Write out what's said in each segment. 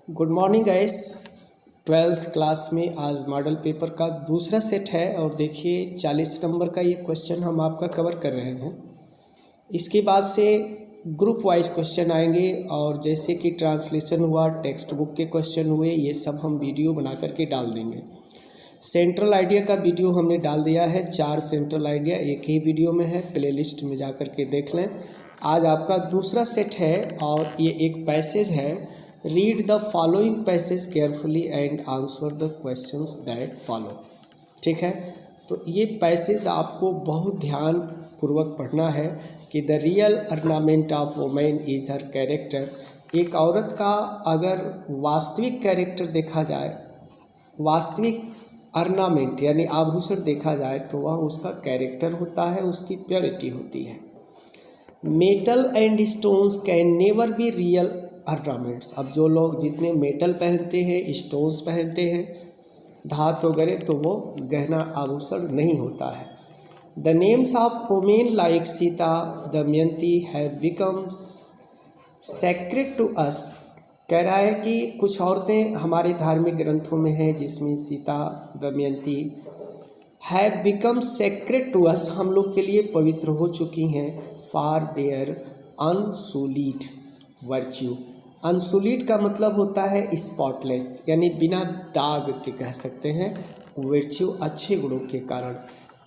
Good morning guys. 12th class में आज model paper का दूसरा सेट है और देखिए 40 नंबर का ये क्वेश्चन हम आपका कवर कर रहे हैं। इसके बाद से ग्रुप वाइज क्वेश्चन आएंगे और जैसे कि ट्रांसलेशन हुआ, टेक्स्ट बुक के क्वेश्चन हुए, ये सब हम वीडियो बना करके डाल देंगे। सेंट्रल आइडिया का वीडियो हमने डाल दिया है, 4 सेंट्रल आइडिया एक ही वीडियो में है, प्लेलिस्ट में जा कर के देख लें। आज आपका दूसरा सेट है और ये एक पैसेज है। Read the following passage carefully and answer the questions that follow. ठीक है, तो ये पैसेज आपको बहुत ध्यान पूर्वक पढ़ना है कि the real ornament of women is her character. एक औरत का अगर वास्तविक कैरेक्टर देखा जाए, वास्तविक अर्नामेंट यानी आभूषण देखा जाए तो वह उसका कैरेक्टर होता है, उसकी प्योरिटी होती है। Metal and stones can never be real ornaments. अब जो लोग जितने मेटल पहनते हैं, स्टोन्स पहनते हैं, धातु वगैरह, तो वो गहना आभूषण नहीं होता है। The names of women like Sita, Damayanti have become sacred to us. कह रहा है कि कुछ औरतें हमारे धार्मिक ग्रंथों में हैं जिसमें Sita, Damayanti have become sacred to us, हम लोग के लिए पवित्र हो चुकी हैं। For their unsullied virtue. Unsullied का मतलब होता है स्पॉटलेस, यानी बिना दाग के कह सकते हैं। वर्च्यू अच्छे गुणों के कारण।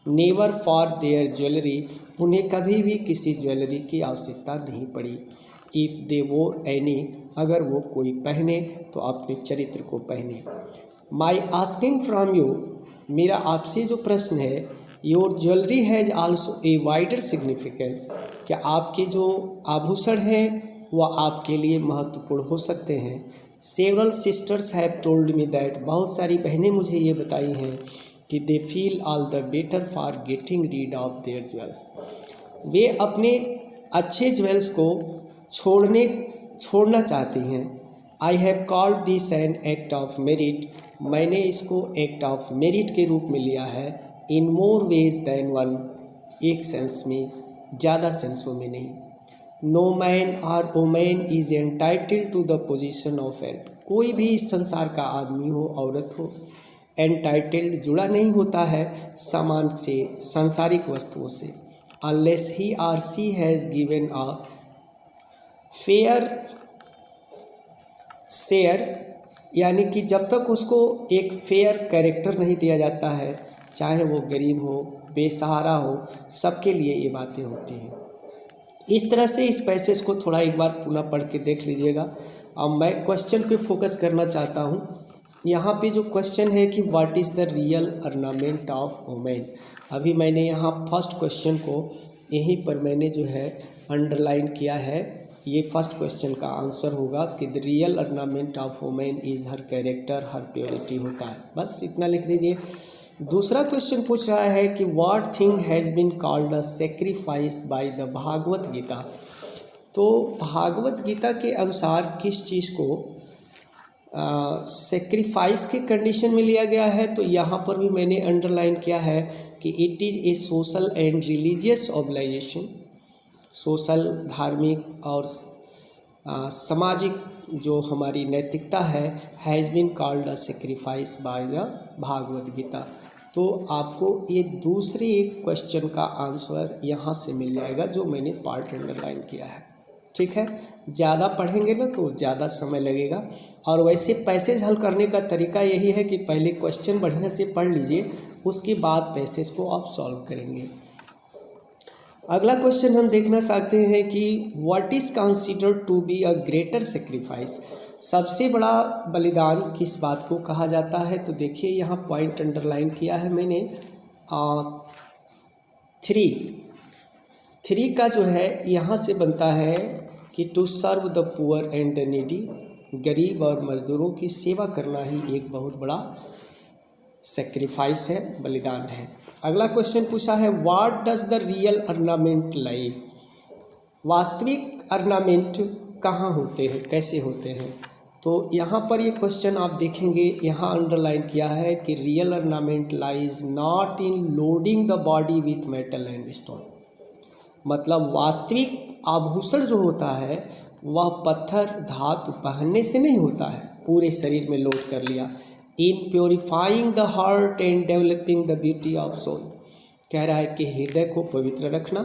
नेवर फॉर देयर ज्वेलरी, उन्हें कभी भी किसी ज्वेलरी की आवश्यकता नहीं पड़ी। इफ़ दे वोर एनी, अगर वो कोई पहने तो अपने चरित्र को पहने। माई आस्किंग फ्रॉम यू, मेरा आपसे जो प्रश्न है, your jewellery has also a wider significance, क्या आपके जो आभूषण हैं वह आपके लिए महत्वपूर्ण हो सकते हैं। Several sisters have told me that, बहुत सारी बहनें मुझे ये बताई हैं कि they feel all the better for getting rid of their jewels. वे अपने अच्छे ज्वेल्स को छोड़ना चाहती हैं। I have called this an act of merit, मैंने इसको एक्ट ऑफ मेरिट के रूप में लिया है। In more ways than one, एक सेंस में, ज़्यादा सेंसों में नहीं। नो मैन और woman is entitled to the position of an, कोई भी इस संसार का आदमी हो, औरत हो, एंटाइटल्ड जुड़ा नहीं होता है सामान से, सांसारिक वस्तुओं से। Unless he or she has given a fair share, यानी कि जब तक उसको एक फेयर कैरेक्टर नहीं दिया जाता है, चाहे वो गरीब हो, बेसहारा हो, सबके लिए ये बातें होती हैं। इस तरह से इस पैसेज को थोड़ा एक बार पुनः पढ़ के देख लीजिएगा। अब मैं क्वेश्चन पे फोकस करना चाहता हूँ। यहाँ पे जो क्वेश्चन है कि what is the real ornament of women, अभी मैंने यहाँ फर्स्ट क्वेश्चन को यहीं पर मैंने जो है अंडरलाइन किया है। ये फर्स्ट क्वेश्चन का आंसर होगा कि the real ornament of women is her character, her purity होता है, बस इतना लिख दीजिए। दूसरा क्वेश्चन पूछ रहा है कि what thing has been called a sacrifice by the Bhagavad Gita. तो भागवत गीता के अनुसार किस चीज़ को सेक्रीफाइस के कंडीशन में लिया गया है, तो यहाँ पर भी मैंने अंडरलाइन किया है कि it is a social and religious obligation. Social, धार्मिक और सामाजिक जो हमारी नैतिकता है, has been called a sacrifice by the Bhagavad Gita. तो आपको ये दूसरे क्वेश्चन का आंसर यहाँ से मिल जाएगा जो मैंने पार्ट अंडरलाइन किया है। ठीक है, ज़्यादा पढ़ेंगे ना तो ज़्यादा समय लगेगा। और वैसे पैसेज हल करने का तरीका यही है कि पहले क्वेश्चन बढ़िया से पढ़ लीजिए, उसके बाद पैसेज को आप सॉल्व करेंगे। अगला क्वेश्चन हम देखना चाहते हैं कि what is considered to be a greater sacrifice, सबसे बड़ा बलिदान किस बात को कहा जाता है। तो देखिए यहाँ पॉइंट अंडरलाइन किया है मैंने। 3 का जो है यहाँ से बनता है कि to serve the poor and the needy, गरीब और मजदूरों की सेवा करना ही एक बहुत बड़ा सेक्रीफाइस है, बलिदान है। अगला क्वेश्चन पूछा है व्हाट डज द रियल अर्नामेंट लाई, वास्तविक अर्नामेंट कहाँ होते हैं, कैसे होते हैं। तो यहाँ पर ये क्वेश्चन आप देखेंगे, यहाँ अंडरलाइन किया है कि real ornament lies not in loading the body with metal and stone, मतलब वास्तविक आभूषण जो होता है वह पत्थर धातु पहनने से नहीं होता है, पूरे शरीर में लोड कर लिया। In purifying the heart and developing the beauty of soul, कह रहा है कि हृदय को पवित्र रखना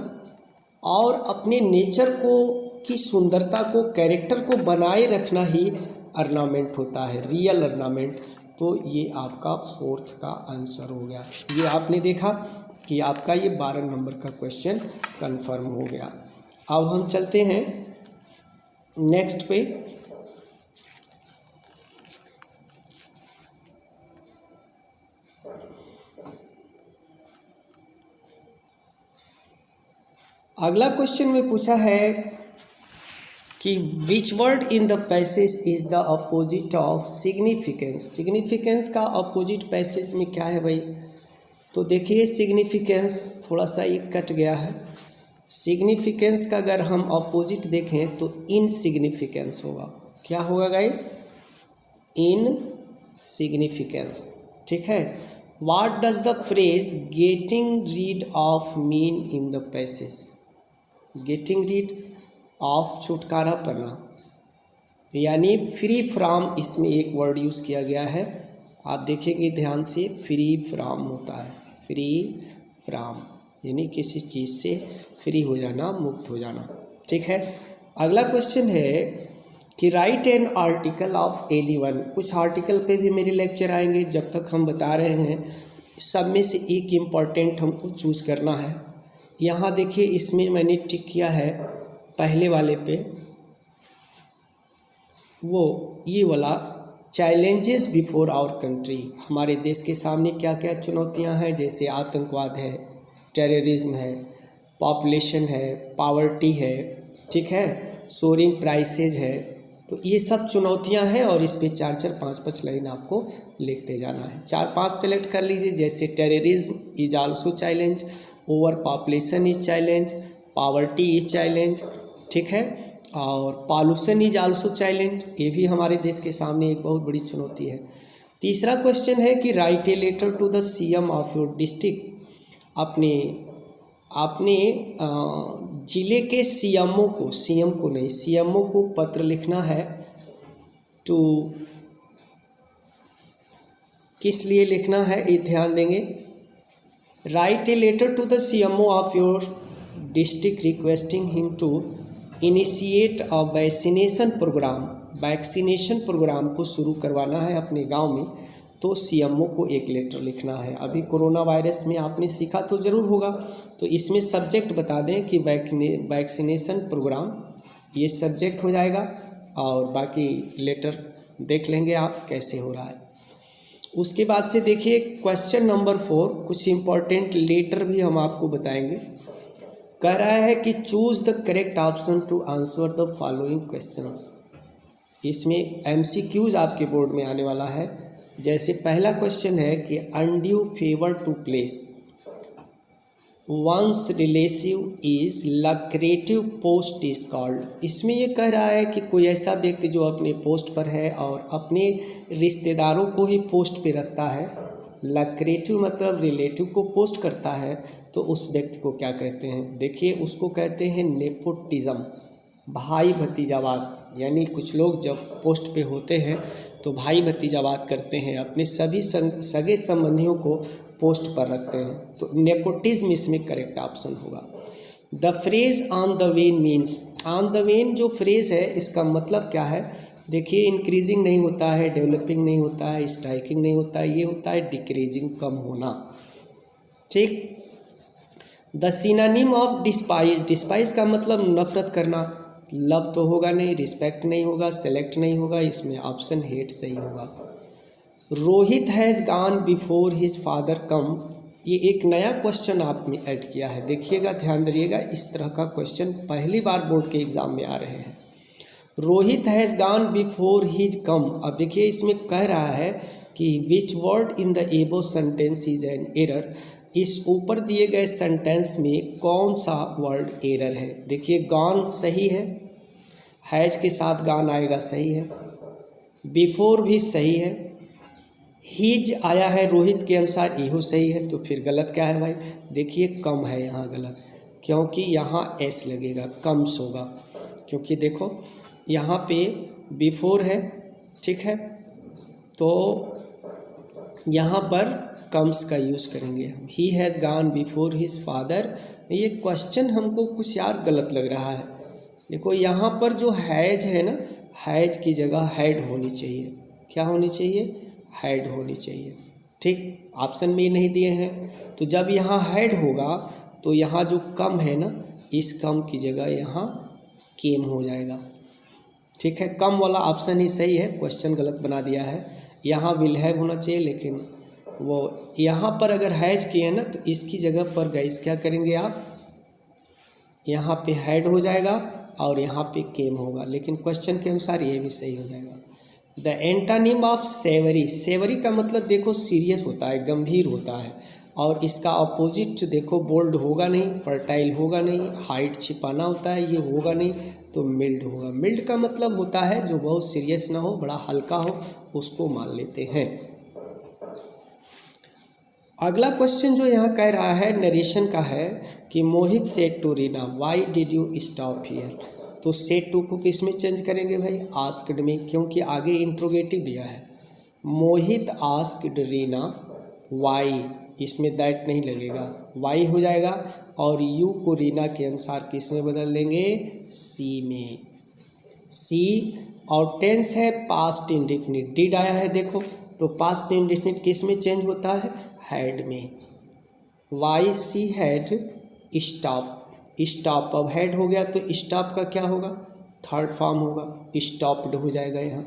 और अपने नेचर को की सुंदरता को, कैरेक्टर को बनाए रखना ही ऑर्नामेंट होता है, रियल ऑर्नामेंट। तो ये आपका फोर्थ का आंसर हो गया। ये आपने देखा कि आपका ये 12 नंबर का क्वेश्चन कंफर्म हो गया। अब हम चलते हैं नेक्स्ट पे। अगला क्वेश्चन में पूछा है कि which word in the passage is the opposite of significance. Significance का अपोजिट पैसेज में क्या है भाई? तो देखिए सिग्निफिकेंस थोड़ा सा ये कट गया है। सिग्निफिकेंस का अगर हम अपोजिट देखें तो इनसिग्निफिकेंस होगा। क्या होगा गाइस? इनसिग्निफिकेंस। ठीक है। What does the phrase getting rid of mean in the passage? Getting rid of छुटकारा पाना, यानी फ्री फ्रॉम, इसमें एक वर्ड यूज़ किया गया है। आप देखेंगे ध्यान से, फ्री फ्रॉम होता है, फ्री फ्रॉम यानी किसी चीज़ से फ्री हो जाना, मुक्त हो जाना। ठीक है। अगला क्वेश्चन है कि right an article of anyone. कुछ आर्टिकल पे भी मेरे लेक्चर आएंगे, जब तक हम बता रहे हैं सब में से एक इम्पॉर्टेंट हमको चूज़ करना है। यहाँ देखिए इसमें मैंने टिक किया है पहले वाले पे, वो ये वाला चैलेंजेस बिफोर आवर कंट्री। हमारे देश के सामने क्या क्या चुनौतियां हैं, जैसे आतंकवाद है, टेररिज्म है, पॉपुलेशन है, पावर्टी है, ठीक है, सोरिंग प्राइसेज है। तो ये सब चुनौतियां हैं और इस पे 4-4, 5-5 लाइन आपको लिखते जाना है। 4-5 सेलेक्ट कर लीजिए, जैसे terrorism is also challenge, over population is challenge, poverty is challenge, ठीक है, और पॉल्यूशन इज आल्सो चैलेंज। ये भी हमारे देश के सामने एक बहुत बड़ी चुनौती है। तीसरा क्वेश्चन है कि write a letter to the CM of your district. अपने जिले के सीएमओ को, सीएम को नहीं, सीएमओ को पत्र लिखना है। टू किस लिए लिखना है ये ध्यान देंगे। Write a letter to the CMO of your district requesting him to initiate a vaccination programme. Vaccination programme को शुरू करवाना है अपने गांव में, तो सीएमओ को एक लेटर लिखना है। अभी कोरोना वायरस में आपने सीखा तो ज़रूर होगा, तो इसमें सब्जेक्ट बता दें कि वैक्सीनेशन प्रोग्राम, ये सब्जेक्ट हो जाएगा और बाकी लेटर देख लेंगे आप कैसे हो रहा है। उसके बाद से देखिए क्वेश्चन नंबर 4, कुछ इम्पॉर्टेंट लेटर भी हम आपको बताएंगे। कह रहा है कि choose the correct option to answer the following questions. इसमें एमसीक्यूज आपके बोर्ड में आने वाला है। जैसे पहला क्वेश्चन है कि undue favour to place one's relative is lucrative post is called. इसमें ये कह रहा है कि कोई ऐसा व्यक्ति जो अपने पोस्ट पर है और अपने रिश्तेदारों को ही पोस्ट पे रखता है, लक्रेटिव मतलब रिलेटिव को पोस्ट करता है, तो उस व्यक्ति को क्या कहते हैं? देखिए उसको कहते हैं नेपोटिज्म, भाई भतीजावाद। यानी कुछ लोग जब पोस्ट पे होते हैं तो भाई भतीजावाद करते हैं, अपने सभी सगे संबंधियों को पोस्ट पर रखते हैं, तो नेपोटिज्म इसमें करेक्ट ऑप्शन होगा। The phrase on the when means, on the when जो फ्रेज है इसका मतलब क्या है? देखिए इंक्रीजिंग नहीं होता है, डेवलपिंग नहीं होता है, स्ट्राइकिंग नहीं होता है, ये होता है डिक्रीजिंग, कम होना। ठीक। The synonym of despise, despise का मतलब नफरत करना, लव तो होगा नहीं, रिस्पेक्ट नहीं होगा, सेलेक्ट नहीं होगा, इसमें ऑप्शन हेट सही होगा। Rohit has gone before his father कम, ये एक नया क्वेश्चन आपने ऐड किया है। देखिएगा, ध्यान दीजिएगा, इस तरह का क्वेश्चन पहली बार बोर्ड के एग्जाम में आ रहे हैं। Rohit has gone before his come. अब देखिए इसमें कह रहा है कि which word in the above sentence is an error. इस ऊपर दिए गए सेंटेंस में कौन सा वर्ड एरर है? देखिए गॉन सही है, हैज़ के साथ गॉन आएगा सही है, बिफोर भी सही है, हिज आया है रोहित के अनुसार, इहो सही है, तो फिर गलत क्या है भाई? देखिए कम है यहाँ गलत, क्योंकि यहाँ एस लगेगा, कम्स होगा, क्योंकि देखो यहाँ पे बिफोर है, ठीक है, तो यहाँ पर कम्स का यूज़ करेंगे हम। He has gone before his father. ये क्वेश्चन हमको कुछ यार गलत लग रहा है। देखो यहाँ पर जो हैज है ना, हैज की जगह हैड होनी चाहिए। क्या होनी चाहिए? हैड होनी चाहिए। ठीक, ऑप्शन में नहीं दिए हैं, तो जब यहाँ हैड होगा तो यहाँ जो कम है ना, इस कम की जगह यहाँ केम हो जाएगा। ठीक है, कम वाला ऑप्शन ही सही है, क्वेश्चन गलत बना दिया है। यहाँ विल हैव होना चाहिए, लेकिन वो यहाँ पर अगर हैज किए ना तो इसकी जगह पर गाइस क्या करेंगे आप, यहाँ पे हैड हो जाएगा और यहाँ पे केम होगा, लेकिन क्वेश्चन के अनुसार ये भी सही हो जाएगा। द एंटानिम ऑफ सेवरी, सेवरी का मतलब देखो सीरियस होता है, गंभीर होता है, और इसका अपोजिट देखो बोल्ड होगा नहीं, फर्टाइल होगा नहीं, हाइट छिपाना होता है, ये होगा नहीं, तो मिल्ड होगा। मिल्ड का मतलब होता है जो बहुत सीरियस ना हो, बड़ा हल्का हो, उसको मान लेते हैं। अगला क्वेश्चन जो यहाँ कह रहा है नरेशन का है कि Mohit said to Reena why did you stop here. तो सेड टू को किस में चेंज करेंगे भाई? आस्क्ड में, क्योंकि आगे इंट्रोगेटिव दिया है। मोहित आस्क्ड रीना व्हाई, इसमें दैट नहीं लगेगा, वाई हो जाएगा, और यू को रीना के अनुसार किस में बदल देंगे? सी में। सी, और टेंस है पास्ट इंडेफिनिट, डिड आया है देखो, तो पास्ट इंडेफिनिट किस में चेंज होता है? हैड में। वाई सी हैड स्टॉप, स्टॉप अब हैड हो गया तो स्टॉप का क्या होगा? थर्ड फॉर्म होगा, स्टॉप्ड हो जाएगा, यहाँ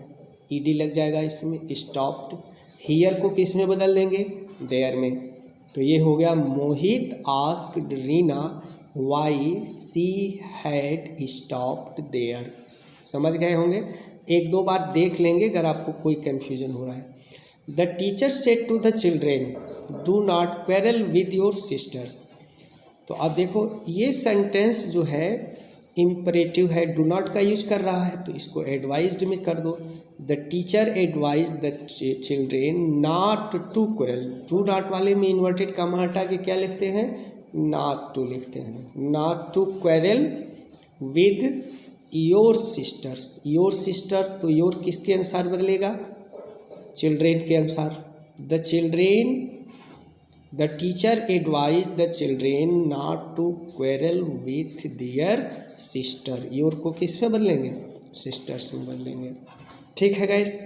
ईडी लग जाएगा इसमें, स्टॉप्ड। हियर को किस में बदल देंगे? देयर में। तो ये हो गया Mohit asked Reena why she had stopped there. समझ गए होंगे, एक दो बार देख लेंगे अगर आपको कोई कन्फ्यूजन हो रहा है। The teacher said to the children do not quarrel with your sisters. तो अब देखो ये सेंटेंस जो है इम्परेटिव है, डू नॉट का यूज कर रहा है, तो इसको एडवाइज्ड में कर दो। The teacher advise the children not to quarrel, to not वाले में इन्वर्टेड कामा हटा के क्या लिखते हैं? नॉट टू लिखते हैं। Not to quarrel with your sisters, your sister, तो योर किसके अनुसार बदलेगा? चिल्ड्रेन के अनुसार। The children, the teacher advise the children not to quarrel with their sister, your को किस में बदलेंगे? सिस्टर्स में बदलेंगे। ठीक है गाइस।